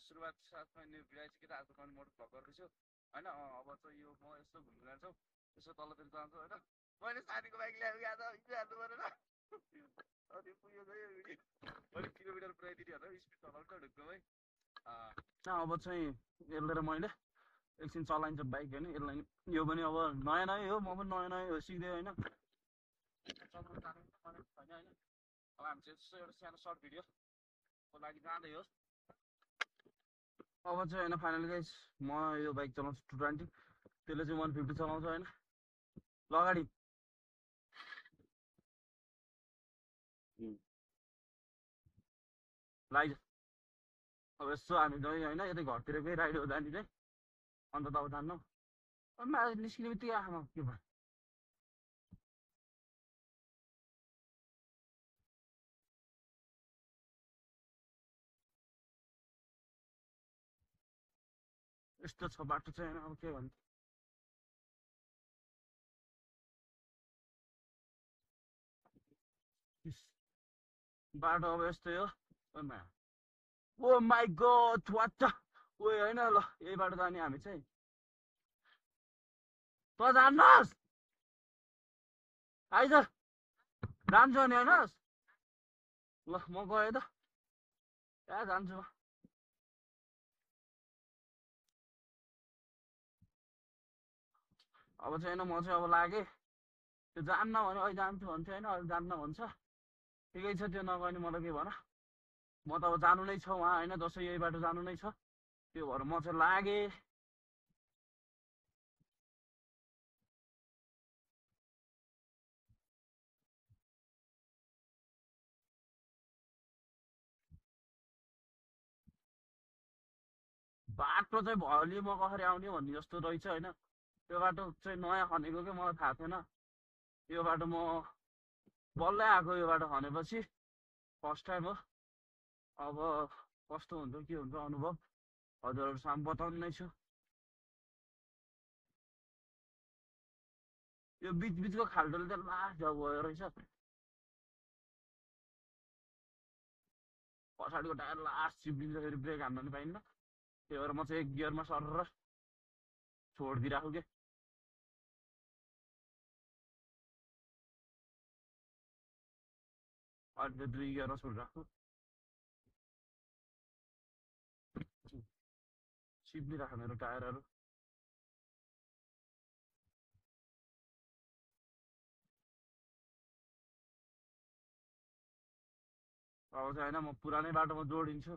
सुरुवात साथमा भिडाइ चाहिँ के त आज पनि मोटो भ्लग गर्दैछु होइन। अब चाहिँ यो म यस्तो घुम्नु जान्छौँ, यसो तलतिर जान्छौँ होइन। मैले साथीको बाइक ल्याएको आज हाल्नु परेन अनि पुग्यो गयो भिडियो। मैले किलोमिटर पुऱ्याइदिने भनेर स्पिड चलाउँछ ढुक्कमै। अब चाहिँ यसले र मैले एकछिन चलाइन्छ बाइक होइन। यसलाई यो पनि अब नयाँ नयाँ हो, म पनि नयाँ नयाँ हो सिक्दै होइन। चलाउनु जानेको छैन होइन। अब हामी चाहिँ यसो एउटा सानो सर्ट भिडियोको लागि जाँदै हो। अब चाहिँ होइन फाइनली गाइस म यो बाइक चलाउँछु 220, त्यसले चाहिँ 150 चलाउँछ होइन। ल अगाडि लाइज। अब यसो हामी चाहिँ होइन यतै घरतिरकै राइड हो जाने चाहिँ, अन्त त अब जान्नु निस्किने बित्तिकै आमा के भयो। यस्तो छ बाटो चाहिँ होइन। अब के भन्नु, बाटो अब यस्तै हो। ओ माई गड वाट ओ होइन। ल यही बाटो जाने हामी चाहिँ, त जान्नुहोस् आइज जान्छु नि हेर्नुहोस्। ल म गएँ त कहाँ जान्छु म। अब चाहिँ होइन म चाहिँ अब लागेँ। त्यो जान्न भने अहिले जान्छु भन्थ्यो होइन, अहिले जान्न भन्छ ठिकै छ। त्यो नगर्ने मलाई के भन, म त अब जानु नै छ उहाँ होइन। जसै यही बाटो जानु नै छ, त्यो भएर म चाहिँ लागेँ। बाटो चाहिँ भोलि म कसरी आउने भन्ने जस्तो रहेछ होइन। त्यो बाटो चाहिँ नयाँ खनेको क्या, मलाई थाहा थिएन। यो बाटो म बल्लै आएको, यो बाटो खनेपछि फर्स्ट टाइम हो। अब कस्तो हुन्छ के हुन्छ अनुभव हजुरहरू सामु बताउने नै छु। यो बिच बिचको खाल्डोले त लास्ट जब गयो रहेछ। पछाडिको टायर लास्ट चिप्लिन्छ, फेरि ब्रेक हान्न पनि पाइन्न। त्यही भएर म चाहिँ एक गियरमा सरेर छोडिदिइराख्छु के। अहिले 2 गियरमा छोडिराख्छु, चिप्लिराख मेरो टायरहरू। अब चाहिँ होइन म पुरानै बाटोमा जोडिन्छु,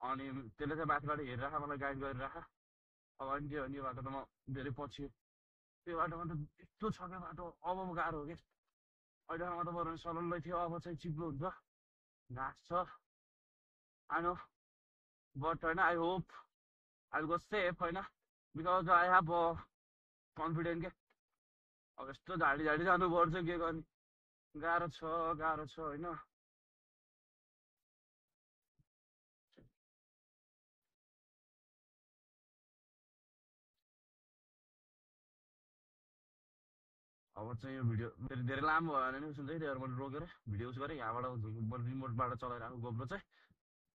अनि त्यसले चाहिँ माथिबाट हेरिराख, मलाई गाइड गरिराख। अब अनि के भने यो बाटो त म धेरै पछि, त्यो बाटोमा त यस्तो छ क्या बाटो, अब गाह्रो हो कि। अहिलेसम्म त बरु सलल्लै थियो, अब चाहिँ चिप्लो हुन्छ, घाँस छ। आई नो बट होइन I hope I will go safe होइन, बिकज आई हेभ कन्फिडेन्ट के। अब यस्तो झाडी झाडी जानुपर्छ के गर्ने, गाह्रो छ होइन। अब चाहिँ यो भिडियो धेरै लामो भयो भने नि सुन्छ है, त्यही भएर मैले रोकेर भिडियो उस गरेँ। यहाँबाट रिमोटबाट चलाइरहेको गोप्रो चाहिँ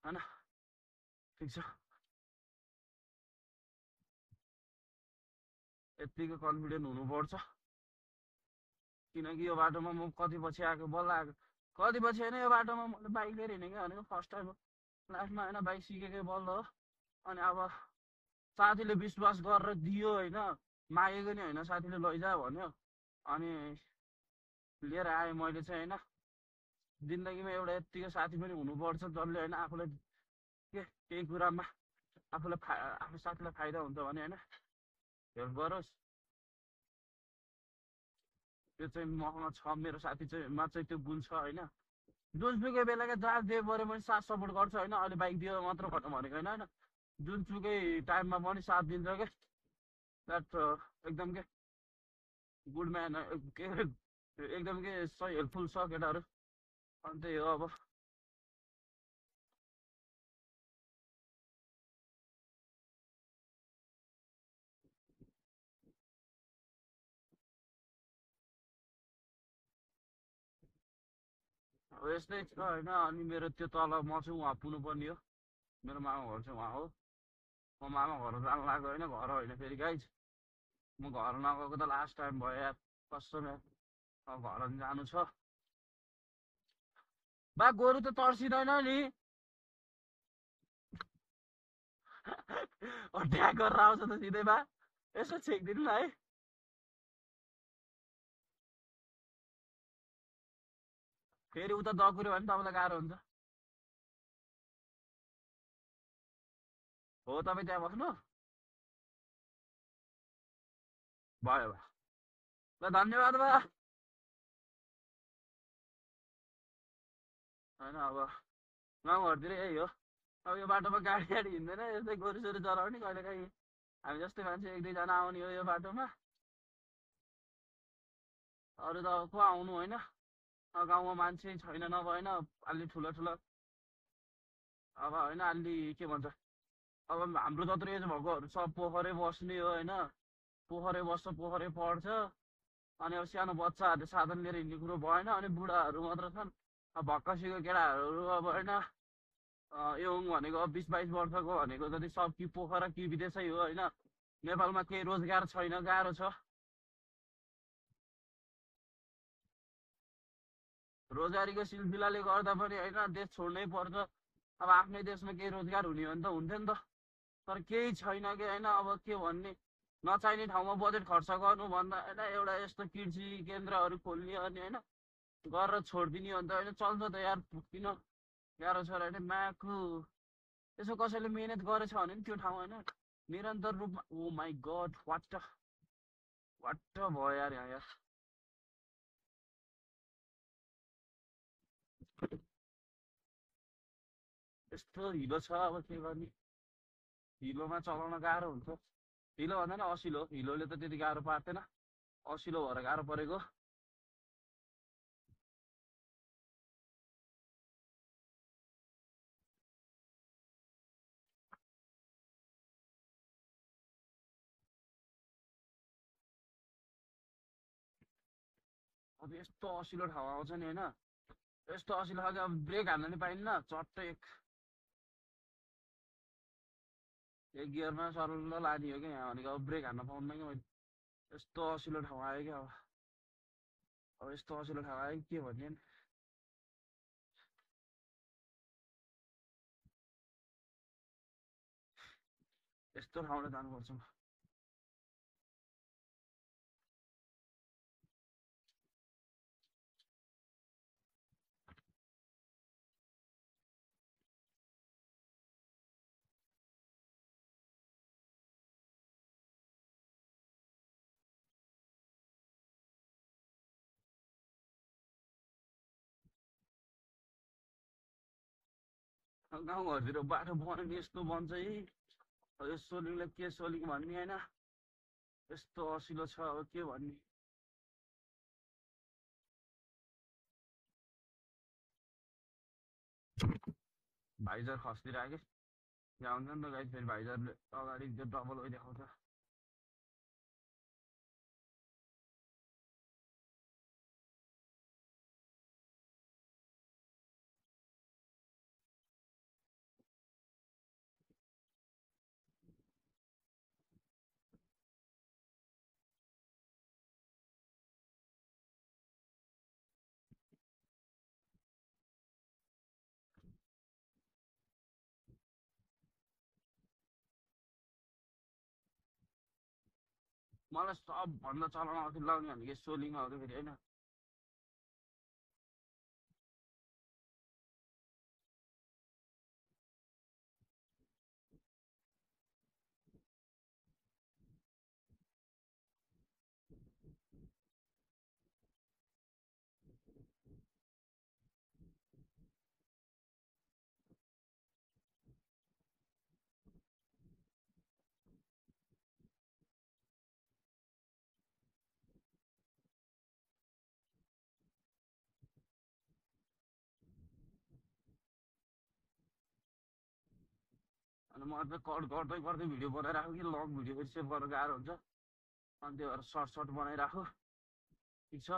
होइन। ठिक छ, यत्तिको कन्फिडेन्ट हुनुपर्छ, किनकि यो बाटोमा म कति पछि आएको, बल्ल आएको। कति पछि होइन, यो बाटोमा मैले बाइक लिएर हिँडेको भनेको फर्स्ट टाइम हो लाइफमा होइन। बाइक सिकेकै बल्ल हो। अनि अब साथीले विश्वास गरेर दियो होइन, मागेको नि होइन, साथीले लैजा भन्यो अनि लिएर आएँ मैले चाहिँ होइन। जिन्दगीमा एउटा यत्तिको साथी पनि हुनुपर्छ जसले होइन आफूलाई के केही कुरामा आफू साथीलाई फाइदा हुन्छ भने होइन हेल्प गरोस्। त्यो चाहिँ मसँग छ, मेरो साथी चाहिँ मा चाहिँ त्यो गुण छ होइन। जुनसुकै बेला क्या जहाँ जे पऱ्यो पनि साथ सपोर्ट गर्छ होइन। अहिले बाइक दियो मात्र भन्नु भनेको होइन होइन, जुनसुकै टाइममा पनि साथ दिन्छ क्या। द्याट एकदम के गुड म्यान के एकदम के सही हेल्पफुल छ केटाहरू। अनि त्यही हो अब यस्तै छ होइन। अनि मेरो त्यो तल म चाहिँ उहाँ पुग्नुपर्ने हो, मेरो मामा घर चाहिँ उहाँ हो। म मामा घर जानु लाग्यो होइन, घर होइन फेरि गाइज। म घर नगएको त लास्ट टाइम भयो यार, कसम यार। अब घर जानु छ। बा गोरु त तर्सिँदैन नि। ढ्याक गरेर आउँछ त सिधै बा। यसो छेकिदिनु न है। फेरि उता दकुऱ्यो भने तपाईँलाई गाह्रो हुन्छ। हो तपाईँ त्यहाँ बस्नु भयो बा। ल धन्यवाद बा। होइन अब गाउँघरतिर यही हो। अब यो बाटोमा गाडी गाडी हिँड्दैन, यस्तै गोरु सोरु चलाउने कहिले काहीँ हामी जस्तै मान्छे एक दुईजना आउने हो यो बाटोमा। अरू त अब को आउनु होइन। गाउँमा मान्छे छैन नभएन अलि ठुलो ठुलो। अब होइन अलि के भन्छ, अब हाम्रो जत्रो एज भएकोहरू सब पोखरै बस्ने हो होइन। पोखरै बस्छ, पोखरै पढ्छ। अनि अब सानो बच्चाहरूले साधन लिएर हिँड्ने कुरो भएन। अनि बुढाहरू मात्र छन्। अब भक्कसीको केटाहरू अब होइन, यङ भनेको अब 20-22 वर्षको भनेको जति सब कि पोखरा कि विदेशै हो होइन। नेपालमा केही रोजगार छैन, गाह्रो छ। रोजगारीको सिलसिलाले गर्दा पनि होइन देश छोड्नै पर्छ। अब आफ्नै देशमा केही रोजगार हुने हो भने त हुन्थ्यो नि त। तर केही छैन कि होइन। अब के भन्ने, नचाहिने ठाउँमा बजेट खर्च गर्नुभन्दा होइन एउटा यस्तो कृषि केन्द्रहरू खोल्ने अनि होइन गरेर छोडिदिने भने त होइन चल्छ त यार। किन गाह्रो छ र होइन माकु। यसो कसैले मिहिनेत गरेछ भने नि त्यो ठाउँ होइन निरन्तर रूपमा। ओ माई गड, वाट भयो यार यहाँ यार। यस्तो हिलो छ, अब के गर्ने। हिलोमा चलाउन गाह्रो हुन्छ। हिलो भन्दा नि असिलो, हिलोले त त्यति गाह्रो पार्दैन। असिलो भएर गाह्रो परेको। अब यस्तो असिलो ठाउँ आउँछ नि होइन, यस्तो असिलो खालको अब ब्रेक हान्न नि पाइन्न चट्टै एक गियरमा सरल लाने हो क्या यहाँ भनेको। अब ब्रेक हान्न पाउँदैन कि मैले। यस्तो असिलो ठाउँ आयो क्या अब यस्तो असिलो ठाउँ आयो के भन्ने। यस्तो ठाउँमा जानुपर्छ। गाउँघरतिर बाटो बनाउने यस्तो बन्छ है। यो सोलिङलाई के सोलिङ भन्ने होइन, यस्तो असिलो छ अब के भन्ने। भाइजर खस्तिर आयो कि यहाँ हुन्छ नि त गाइस। फेरि भाइजरले अगाडि त्यो डबल देखाउँछ। मलाई सबभन्दा चलाउन असिलो लाग्ने भनेको सोलिङ आउँछ फेरि होइन। अनि म चाहिँ कट गर्दै गर्दै भिडियो बनाइराख्छु कि लङ भिडियो फेरि सेभ गर्न गाह्रो हुन्छ। अनि त्यो भएर सर्ट सर्ट बनाइराख्छु। ठिक छ।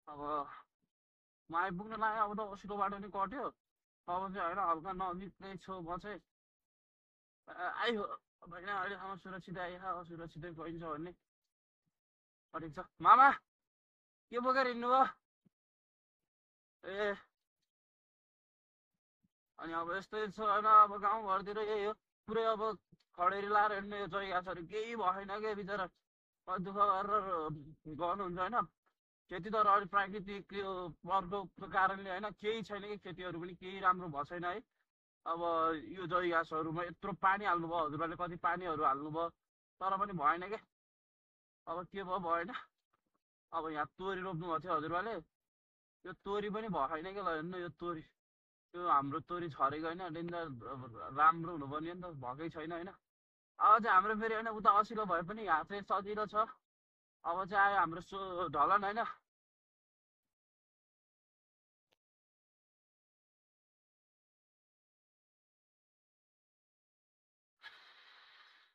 अब म आइपुग्न लाग्यो, अब त असिलो बाटो नि कट्यो। अब चाहिँ होइन हल्का नजिकै छेउ म चाहिँ आइयो होइन अहिलेसम्म सुरक्षित आइयो असुरक्षितै गइन्छ भन्ने ठिक छ मामा के बोकेर हिँड्नुभयो ए अनि अब यस्तै छ होइन अब गाउँघरतिर यही हो पुरै अब खडेरी लाएर हिँड्ने यो जग्गाछहरू केही भएन क्या बिचरा दुःख गरेर गर्नुहुन्छ होइन खेती त अहिले प्राकृतिक यो प्रकोपको कारणले होइन केही छैन कि खेतीहरू पनि केही राम्रो भएको छैन है अब यो जग्गाहरूमा यत्रो पानी हाल्नुभयो हजुरबाले कति पानीहरू हाल्नुभयो तर पनि भएन क्या अब के भयो भएन अब यहाँ तोरी रोप्नु भएको थियो हजुरबाले यो तोरी पनि भएन क्या ल हेर्नु यो तोरी त्यो हाम्रो तोरी छरेको होइन डेन्जर राम्रो हुनुपर्ने नि त भएकै छैन होइन अब चाहिँ हाम्रो फेरि होइन उता असिलो भए पनि यहाँ चाहिँ सजिलो छ अब चाहिँ आयो हाम्रो ढलन होइन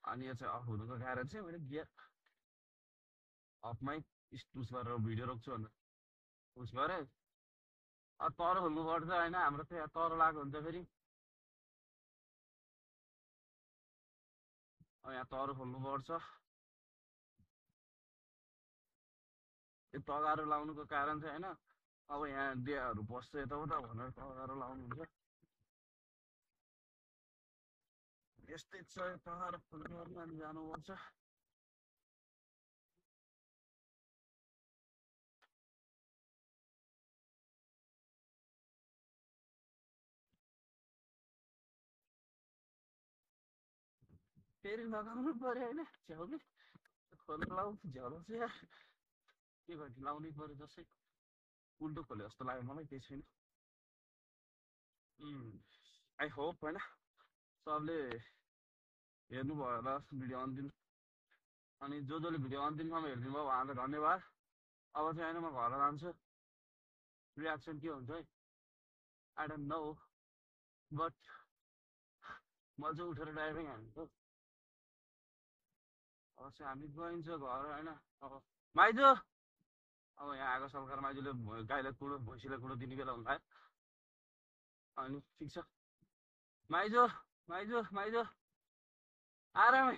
अनि यो चाहिँ अफ हुनुको कारण चाहिँ मैले गियर अफमै उस गरेर भिडियो रोक्छु भनेर उस गरेँ अब तर खोल्नुपर्छ होइन हाम्रो चाहिँ तर लगाएको हुन्छ फेरि अब यहाँ तर खोल्नुपर्छ यो तगारो लाउनुको कारण चाहिँ होइन अब यहाँ दियाहरू बस्छ यताउता भनेर तगारो लाउनुहुन्छ यस्तै छ यो तगारो खोल्नु अनि जानुपर्छ फेरि लगाउनु पर्यो होइन झ्याउले खोलेर लाउनु झ्याउलो चाहिँ यार के गर्नु लाउनै पर्यो जस्तै उल्टो खोले जस्तो लाग्यो मलाई केही छैन आई होप होइन सबले हेर्नुभयो होला भिडियो अन्तिम अनि जसले भिडियो अन्तिमसम्म हेरिदिनु भयो उहाँलाई धन्यवाद अब चाहिँ होइन म घर जान्छु रियाक्सन के हुन्छ है आई डोन्ट नो बट म चाहिँ उठेर ड्राइभिङ हान्छु अब चाहिँ हामी गइन्छ घर होइन अब माइजू अब यहाँ आएको सरकार माइजूले गाईलाई कुँडो भैँसीलाई कुँडो दिने बेला हुन्छ अनि ठिक छ माइजू माइजू माइजू आरामै